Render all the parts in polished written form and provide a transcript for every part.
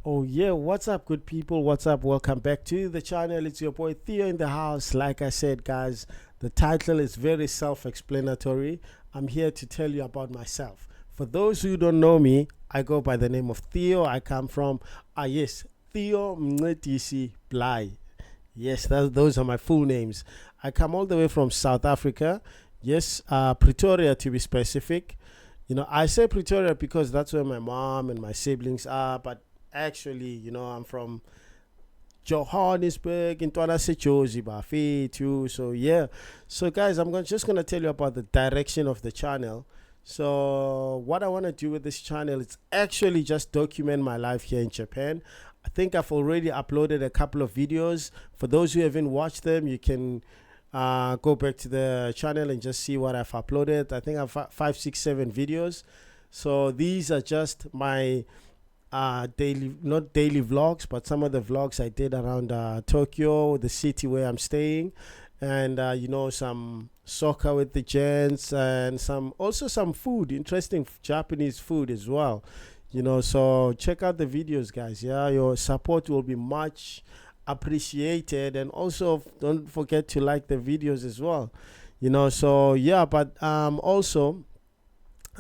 Oh yeah, what's up, good people? What's up? Welcome back to the channel. It's your boy Theo in the house. Like I said, guys, the title is very self-explanatory. I'm here to tell you about myself. For those who don't know me, I go by the name of Theo. I come from yes, Theo Mncedisi Bly. Yes, those are my full names. I come all the way from South Africa. Yes, Pretoria to be specific. I say Pretoria because that's where my mom and my siblings are, but actually, I'm from Johannesburg in Twana Sechozi Bafi too. So yeah. So guys, just gonna tell you about the direction of the channel. So what I want to do with this channel is actually just document my life here in Japan. I think I've already uploaded a couple of videos. For those who haven't watched them, you can go back to the channel and just see what I've uploaded. I think I've 5, 6, 7 videos. So these are just my daily, not daily vlogs, but some of the vlogs I did around Tokyo, the city where I'm staying, and some soccer with the gents, and some food, interesting Japanese food as well. So check out the videos, guys. Yeah, your support will be much appreciated, and also don't forget to like the videos as well. So yeah, but also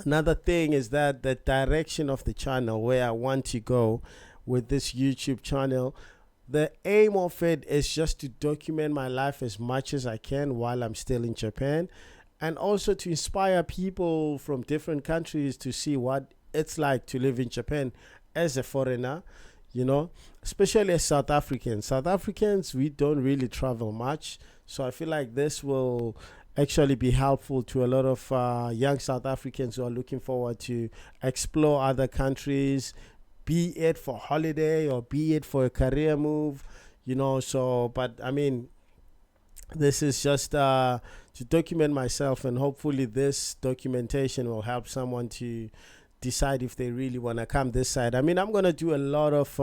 another thing is that the direction of the channel, where I want to go with this YouTube channel, the aim of it is just to document my life as much as I can while I'm still in Japan, and also to inspire people from different countries to see what it's like to live in Japan as a foreigner, you know, especially as South Africans. South Africans, we don't really travel much. So I feel like this will actually be helpful to a lot of young South Africans who are looking forward to explore other countries, be it for holiday or be it for a career move, So, but I mean, this is just to document myself, and hopefully, this documentation will help someone to decide if they really want to come this side. I mean, I'm going to do a lot of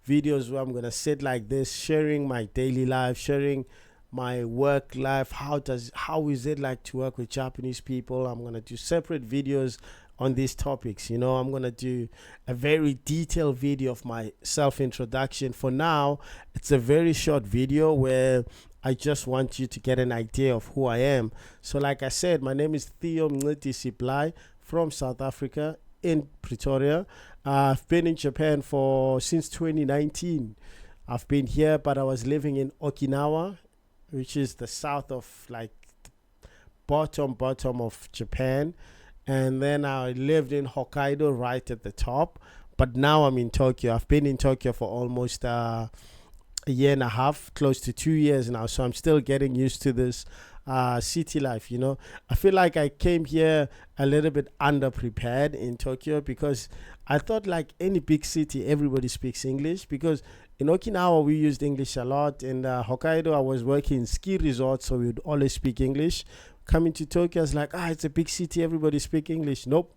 videos where I'm going to sit like this, sharing my daily life, sharing my work life. How is it like to work with Japanese people? I'm going to do separate videos on these topics. I'm going to do a very detailed video of my self introduction. For now, it's a very short video where I just want you to get an idea of who I am. So like I said, my name is Theo Mncedisi Bly from South Africa in Pretoria. I've been in Japan since 2019. I've been here, but I was living in Okinawa, which is the south of, like, bottom of Japan, and then I lived in Hokkaido right at the top. But now I'm in Tokyo. I've been in Tokyo for almost a year and a half, close to 2 years now. So I'm still getting used to this city life. I feel like I came here a little bit underprepared in Tokyo, because I thought, like any big city, everybody speaks English, because in Okinawa we used English a lot. In Hokkaido, I was working in ski resorts, so we would always speak English. Coming to Tokyo, I was like, it's a big city, everybody speak English. Nope.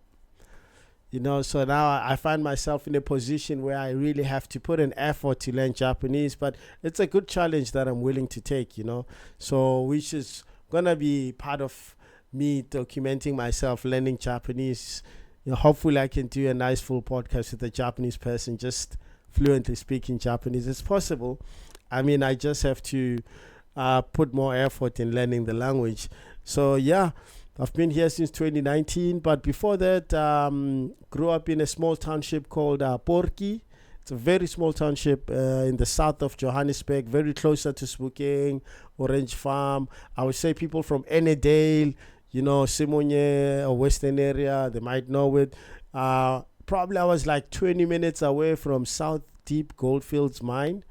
So now I find myself in a position where I really have to put an effort to learn Japanese, but it's a good challenge that I'm willing to take. So which is gonna be part of me documenting myself learning Japanese. Hopefully I can do a nice full podcast with a Japanese person just fluently speaking Japanese. It's possible. I mean, I just have to put more effort in learning the language. So yeah, I've been here since 2019, but before that, grew up in a small township called Porki. It's a very small township in the south of Johannesburg, very closer to Spokane, Orange Farm. I would say people from Enedale, Simonye or Western area, they might know it. Probably I was like 20 minutes away from South Deep Goldfields mine.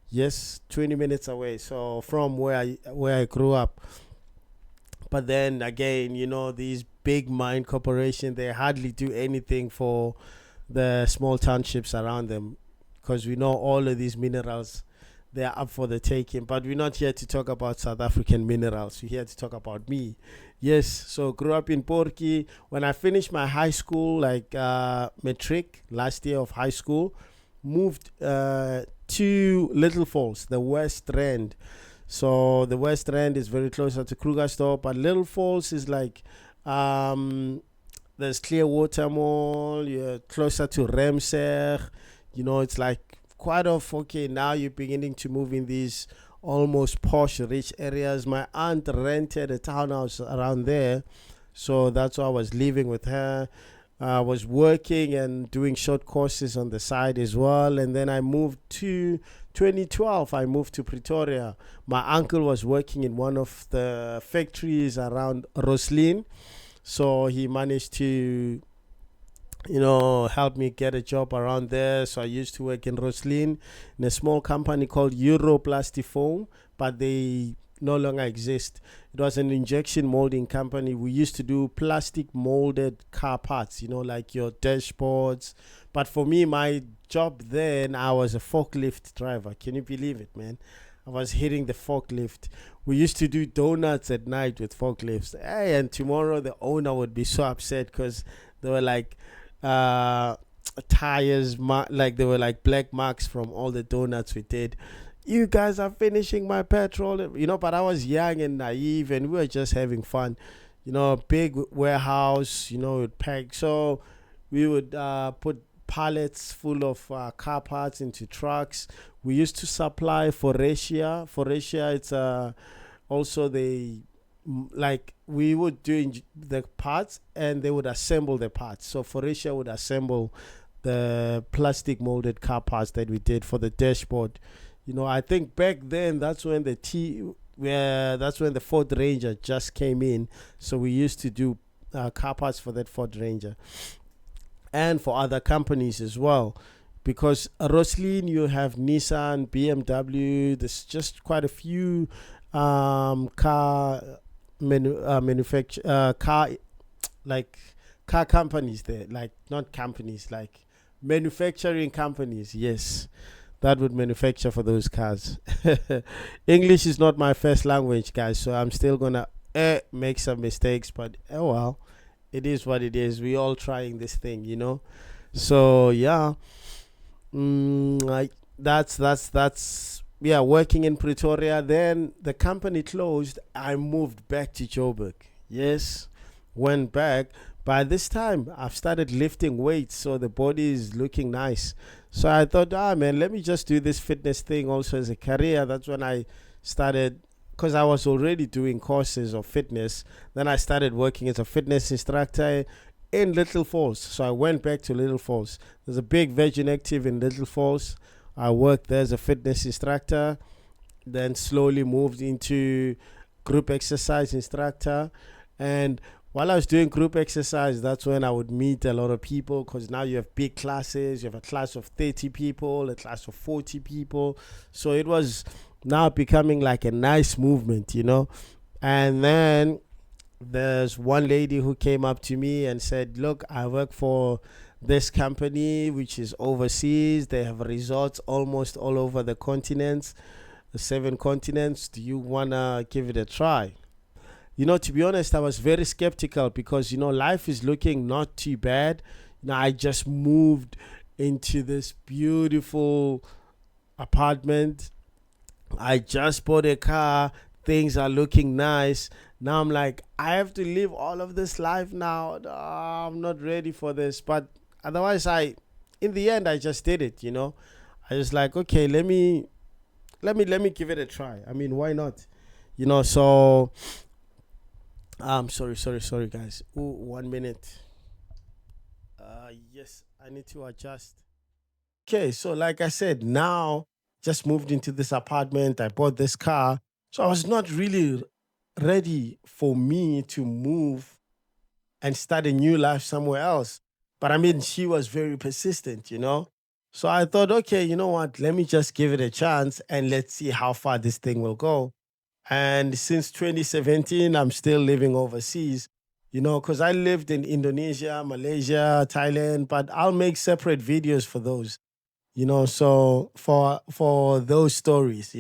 Yes, 20 minutes away. So from where I grew up. But then again, these big mine corporations, they hardly do anything for the small townships around them, because we know all of these minerals, they are up for the taking. But we're not here to talk about South African minerals. We're here to talk about me. Yes, so grew up in Porky. When I finished my high school, like matric, last year of high school, moved to Little Falls, the West Rand. So the West Rand is very closer to Krugersdorp, but Little Falls is like there's Clearwater Mall. You're closer to Remseg. It's like quite of okay. Now you're beginning to move in these almost posh, rich areas. My aunt rented a townhouse around there, so that's why I was living with her. I was working and doing short courses on the side as well. And then I moved to 2012. I moved to Pretoria. My uncle was working in one of the factories around Roslin. So he managed to, help me get a job around there. So I used to work in Roslin in a small company called Europlastifoam, but they no longer exist. It was an injection molding company. We used to do plastic molded car parts, like your dashboards. But for me, my job then, I was a forklift driver. Can you believe it, man? I was hitting the forklift. We used to do donuts at night with forklifts. Hey, and tomorrow the owner would be so upset because they were like uh, tires, like they were like black marks from all the donuts we did. You guys are finishing my petrol, but I was young and naive and we were just having fun. Big warehouse, would pack. So we would put pallets full of car parts into trucks. We used to supply Forestia. Forestia, it's also like we would do the parts and they would assemble the parts. So Forestia would assemble the plastic molded car parts that we did for the dashboard. I think back then that's when the Ford Ranger just came in. So we used to do car parts for that Ford Ranger and for other companies as well. Because Roslin, you have Nissan, BMW. There's just quite a few car manufacture car like car companies there. Like not companies, like manufacturing companies. Yes, that would manufacture for those cars. English is not my first language, guys, so I'm still gonna make some mistakes, but oh well, it is what it is. We all trying this thing. So yeah, that's yeah. Working in Pretoria, then the company closed. I moved back to Joburg. Yes, went back. By this time, I've started lifting weights, so the body is looking nice. So I thought, man, let me just do this fitness thing also as a career. That's when I started, because I was already doing courses of fitness. Then I started working as a fitness instructor in Little Falls. So I went back to Little Falls. There's a big Virgin Active in Little Falls. I worked there as a fitness instructor, then slowly moved into group exercise instructor. And while I was doing group exercise, that's when I would meet a lot of people because now you have big classes. You have a class of 30 people, a class of 40 people. So it was now becoming like a nice movement. And then there's one lady who came up to me and said, look, I work for this company which is overseas. They have resorts almost all over the continents, the 7 continents. Do you want to give it a try? To be honest, I was very skeptical because life is looking not too bad. I just moved into this beautiful apartment. I just bought a car. Things are looking nice. Now I'm like, I have to live all of this life now. I'm not ready for this. But otherwise, in the end, I just did it. I was like, okay, let me give it a try. I mean, why not? So sorry, guys. Ooh, 1 minute. Yes, I need to adjust. Okay, so like I said, now just moved into this apartment. I bought this car. So I was not really ready for me to move and start a new life somewhere else. But I mean, she was very persistent. So I thought, okay, you know what? Let me just give it a chance and let's see how far this thing will go. And since 2017, I'm still living overseas, because I lived in Indonesia, Malaysia, Thailand, but I'll make separate videos for those, so for those stories,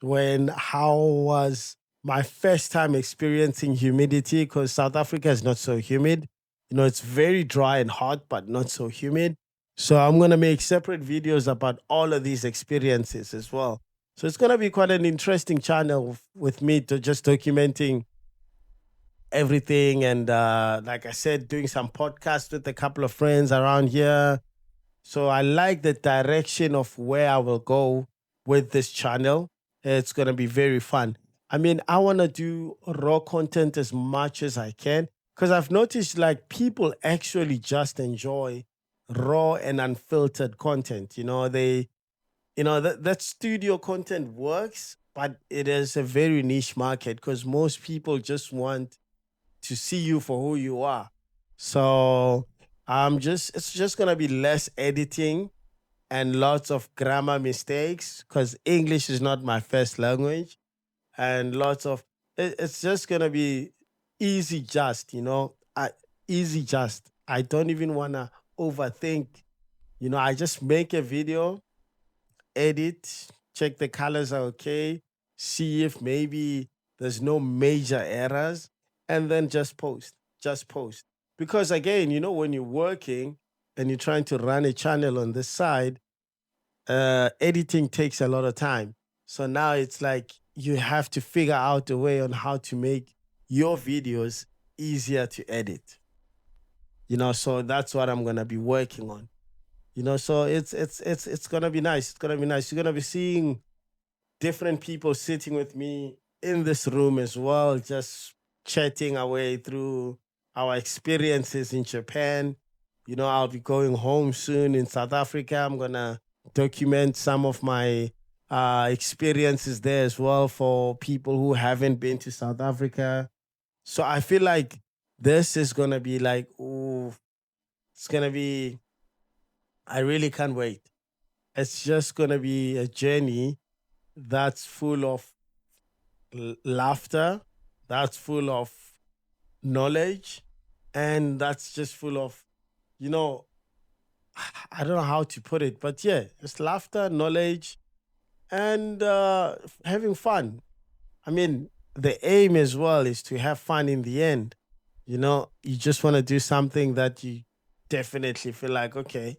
when how was my first time experiencing humidity because South Africa is not so humid. It's very dry and hot, but not so humid. So I'm gonna make separate videos about all of these experiences as well. So it's gonna be quite an interesting channel with me to just documenting everything and like I said, doing some podcasts with a couple of friends around here So I like the direction of where I will go with this channel. It's going to be very fun. I mean, I want to do raw content as much as I can because I've noticed like people actually just enjoy raw and unfiltered content. That studio content works, but it is a very niche market because most people just want to see you for who you are. So it's just gonna be less editing and lots of grammar mistakes because English is not my first language, and it's just gonna be easy just, easy just. I don't even wanna overthink. I just make a video, edit, check the colors are okay, see if maybe there's no major errors, and then just post. Just post. Because again, when you're working and you're trying to run a channel on the side, editing takes a lot of time. So now it's like you have to figure out a way on how to make your videos easier to edit. So that's what I'm gonna be working on. So it's gonna be nice. It's gonna be nice. You're gonna be seeing different people sitting with me in this room as well, just chatting away through our experiences in Japan. I'll be going home soon in South Africa. I'm gonna document some of my experiences there as well for people who haven't been to South Africa. So I feel like this is gonna be like, ooh, it's gonna be. I really can't wait. It's just gonna be a journey that's full of laughter, that's full of knowledge, and that's just full of, you know, I don't know how to put it, but yeah, it's laughter, knowledge, and having fun. I mean, the aim as well is to have fun in the end. You just want to do something that you definitely feel like, okay,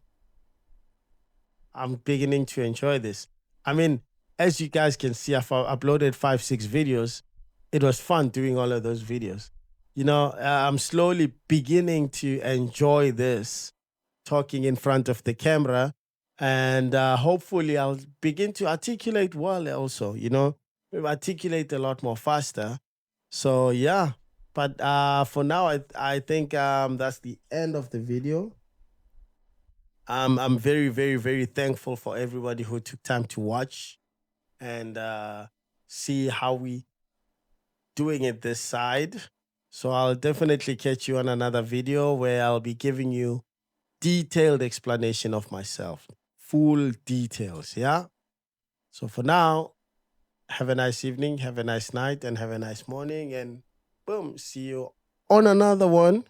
I'm beginning to enjoy this. I mean, as you guys can see, I've uploaded 5, 6 videos. It was fun doing all of those videos. I'm slowly beginning to enjoy this, talking in front of the camera. And hopefully, I'll begin to articulate well also, maybe articulate a lot more faster. So, yeah. But for now, I think that's the end of the video. I'm very, very, very thankful for everybody who took time to watch and see how we doing it this side. So I'll definitely catch you on another video where I'll be giving you detailed explanation of myself, full details. Yeah. So for now, have a nice evening, have a nice night, and have a nice morning. And boom, see you on another one.